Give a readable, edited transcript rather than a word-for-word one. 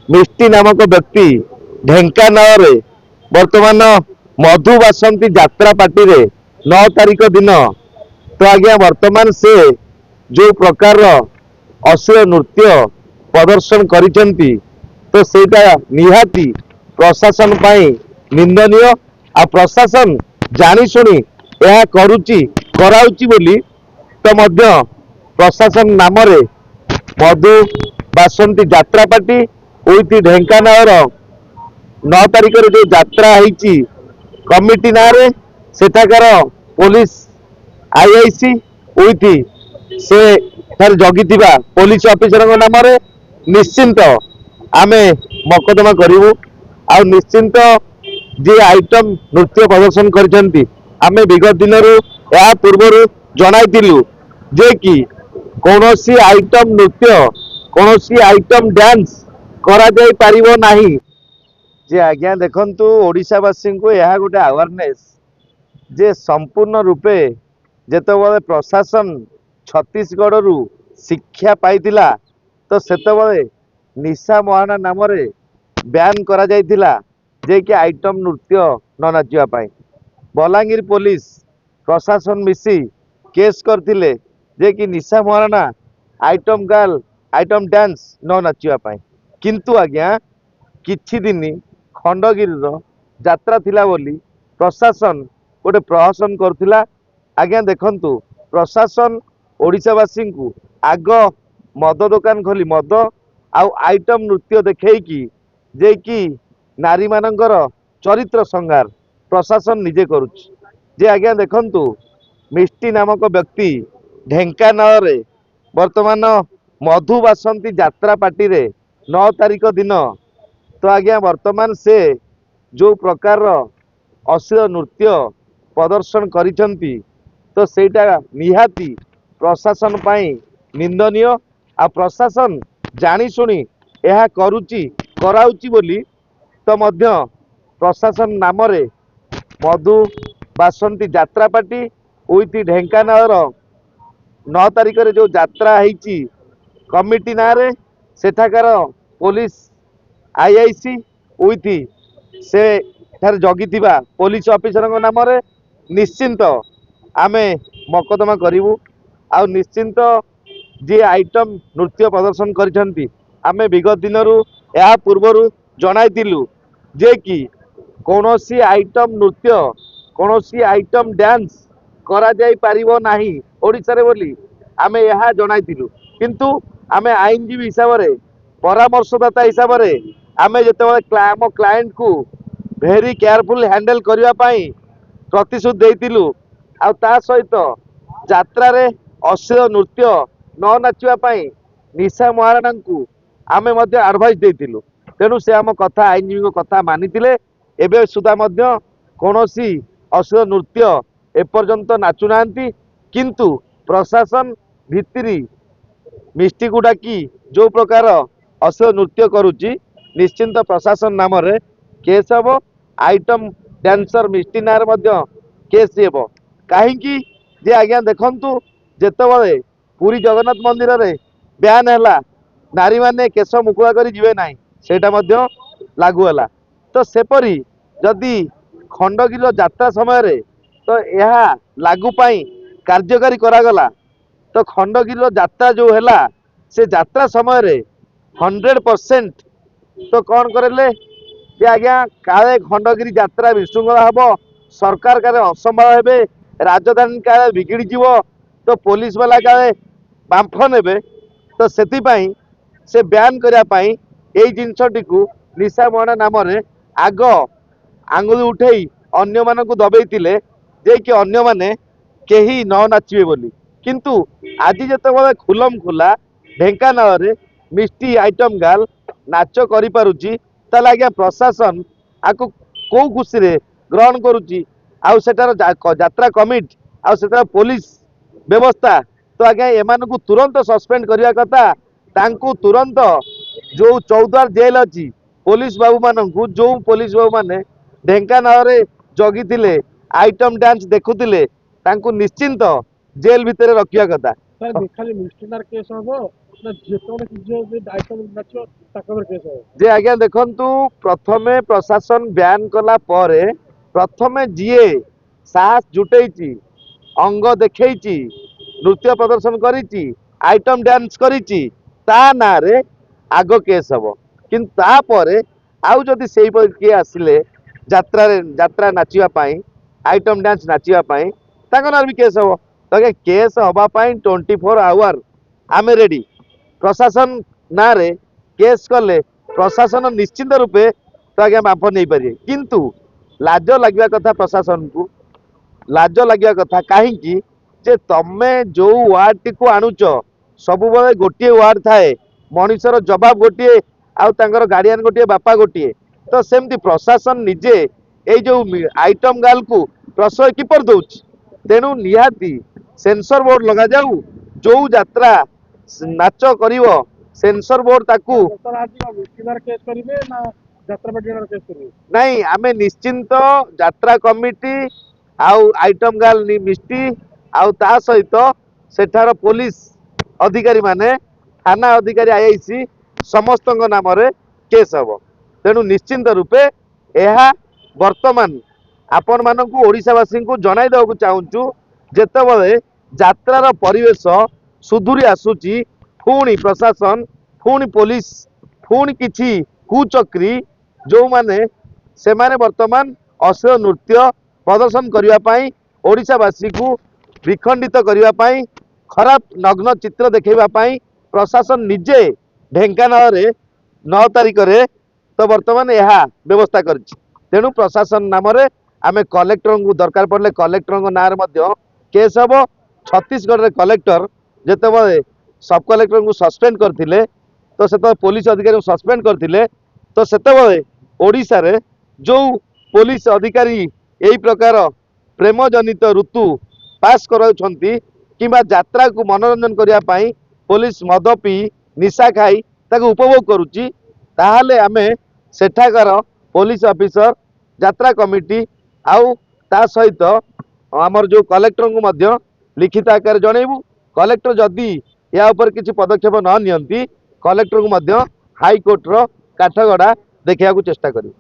मिष्टी नामक व्यक्ति ढेंकानाल वर्तमान मधु बासंती यात्रा पार्टी रे 9 तारिख दिन तो आज्ञा वर्तमान से जो प्रकार अश्लील नृत्य प्रदर्शन करिसेंती तो सेटा निहाती प्रशासन पाई निंदनीय आ प्रशासन जानी सुनी यह करुची कराउची बोली तो मध्य प्रशासन नाम रे मधु बासंती यात्रा पार्टी उइथि ढेंकानाल 9 तारिख जो यात्रा होती कमिटी ना रे सेठाकार पुलिस आईआईसी उइथि से जगी पुलिस ऑफिसर नाम रे निश्चिंत आमे मकदमा करूँ आ निश्चिंत जी आइटम नृत्य प्रदर्शन करछंती आमे विगत दिन या पूर्व जनाइलु जे कि कौनसी आइटम नृत्य कौनसी आइटम डांस करा जाई परिबो नाही जे आज्ञा देखंतु ओडिशावासी को यह गोटे अवेयरनेस जे संपूर्ण रूपे जेतेबेले प्रशासन छत्तीसगढ़ रु शिक्षा पाइतिला तो सेतेबेले निशा मोहाना नाम रे बैन करा जाइतिला जे कि आइटम नृत्य न नाचिया पाई बलांगीर पुलिस प्रशासन मिसी केस करथिले जे कि Nisha Mohana item girl item dance न नाचिया पाई किंतु आज्ञा किछि दिन खंडगिरी यात्रा थिला बोली प्रशासन गोटे प्रहसन करथिला आज्ञा देखंतु प्रशासन ओडिशावासी को आग मद दुकान खोली मद आउ आइटम नृत्य देखैकी जे कि नारी मानकर चरित्र संहार प्रशासन निजे करुछि जे आज्ञा देखंतु मिष्टी नामक व्यक्ति ढेंकानाल रे वर्तमान मधु बासंती यात्रा पार्टी रे 9 तारिख दिन तो आज्ञा वर्तमान से जो प्रकार अश्लील नृत्य प्रदर्शन करिसेंती तो सेटा निहाती प्रशासन पाई निंदनीय आ प्रशासन जानी सुनी यह करुची कराउची बोली तो मध्य प्रशासन नाम रे मधु बासंती यात्रा पार्टी उइथि ढेंकानाल 9 तारिख रे जो यात्रा होती कमिटी ना रे सेठाकार पुलिस आईआईसी उइथि से जगी पुलिस ऑफिसर नाम रे निश्चिंत आमे मकदमा करूँ आ निश्चिंत जी आइटम नृत्य प्रदर्शन करिसेंती आमे विगत दिन या पूर्व जनाइलु जे कि कौनसी आइटम नृत्य कौनसी आइटम डांस करा जाई परिबो नाही ओडिसा रे बोली आमे यह जनाइलु किंतु आमे आईनजीवी हिसाब रे परामर्शदाता हिसाब रे आमे जेतेबेले आम क्लाएंट को भेरी केयरफुल हैंडल करबा पई प्रतिश्रुति देइतिलु आ ता सहित यात्रा रे अश्लील नृत्य न नाचिबा पई निशा महाराणा को आमे मध्य एडवाइस देइतिलु तेणु से आम कथा आईनजीवी कथा मानितिले एबे सुधा मध्य कौनसी अश्लील नृत्य एपर्यंत नाचु नांती किंतु प्रशासन भितरी मिष्टी को डाकी जो प्रकार अश्लील नृत्य करुची निश्चिंत प्रशासन नाम रे केस हम आइटम डांसर मिष्टी नार मध्य केस हेब कहीं जे आज्ञा देखंतु जेतेबेले पुरी जगन्नाथ मंदिर रे ब्यान हैला नारी माने केश मुकुला करी जिवे नाही सेटा मध्य लागू हैला तो सेपरी जदि खंडगिरी यात्रा समय रे तो यह लागू पाई कार्यकारी करागला तो खंडगिरी यात्रा जो हैला से यात्रा समय रे 100% तो कौन करेले जे आज्ञा काले खंडगिरी यात्रा विशृंखला हम सरकार काले असंभाल हेबे राजधानी काले बिगिड़ी जीव तो पुलिस वाला काले बांफ नेबे तो सेतिपाई से बैन करिया पाई एई जिनसटी को निशा मोहना नाम रे आग आंगुली उठेई अन्य मानकु दबेइतिले जे कि अन्य माने केही न नाचिबे बोली किंतु आज जेतेबेले खुलम खुला ढेंकानाल रे मिष्टी आइटम गर्ल नाच करि पारुची ताले आज्ञा प्रशासन आकु को खुशी रे ग्रहण करुची आउ सेटार यात्रा कमिटी आउ सेटार पुलिस व्यवस्था तो आज्ञा एमानकु तुरंत सस्पेंड करिया कथा तांकु तुरंत जो 14 जेल अच्छी पुलिस बाबू मानकु जो पुलिस बाबू माने ढेंकानाल रे जगी थिले आइटम डांस देखुथिले तांकु निश्चिंत जेल भितर रखिया कथा सर खाली मिस्टेनार केस हबो जे आज्ञा देखंतु प्रथमे प्रशासन बैन कला परे प्रथमे जीए साहस जुटेइची अंग देखैची नृत्य प्रदर्शन करिची आइटम डांस करिची ता ना रे आग केस हबो किंतु ता परे आउ जदि सेही पर किए आसिले यात्रा नाचिबा पाई आइटम डांस नाचिबा पाई ताकर नार भी केस हबो तो केस हबा पाई 24 आवर आमे रेडी प्रशासन ना रे केस कले प्रशासन निश्चिंत रूपे तो आज्ञा माफ नहीं पारे किंतु लाज लगे कथा प्रशासन को लाज लगे कथा कहीं जे तमे जो वार्ड टी को आणुच सब गोटे वार्ड थाए मनीषर जवाब गोटे आउर गार्डियन गोटे बापा गोटे तो सेमती प्रशासन निजे ये जो आइटम गाल को प्रश्रय किपर दौच तेणु निहाती सेंसर बोर्ड लगा जाऊ जो यात्रा नाच कर सेंसर बोर्ड ताकू नहीं आमे निश्चिंत यात्रा कमिटी आउ आइटम गाल मिस्टी आउ ता सहित सेठार पुलिस अधिकारी माने थाना अधिकारी आईआईसी समस्त नाम रे केस हबो तेणु निश्चिंत रूपे यह वर्तमान आपण मानकू ओडिशावासी को जणाई देବାକୁ चाहूचु जेतेबेले यात्रार परिवेश सुधुरी आसुची पुणी प्रशासन पुणी पुलिस पुणी किछि कुचक्री जो माने से माने वर्तमान अश्लील नृत्य प्रदर्शन करने पाई ओडिशावासी को विखंडित करने पाई खराब नग्न चित्र देखा पाई प्रशासन निजे ढेंकानाल रे 9 तारिख रे तो वर्तमान यह व्यवस्था कर तेणु प्रशासन नाम रे आमे कलेक्टर को दरकार पड़े कलेक्टर नाम केस हम छत्तीसगढ़ रे कलेक्टर जेतेबेले सब कलेक्टर को सस्पेंड करथिले तो से पुलिस अधिकारी को सस्पेंड करथिले तो सेतेबेले ओडिशा रे जो पुलिस अधिकारी यही प्रकार प्रेम जनित ऋतु पास कराउछंती किंबा यात्रा को मनोरंजन करने पाई पुलिस मद पी निशा खाई ताको उपभोग करुची ताहाले आमे सेठाकार पुलिस ऑफिसर यात्रा कमिटी आउ ता सहित आमर जो कलेक्टर को मध्य लिखित आकार जनइबू कलेक्टर जदि या ऊपर किसी पदक्षेप न नियंती कलेक्टर को मध्य हाईकोर्ट रो काठगड़ा देखा चेष्टा करी।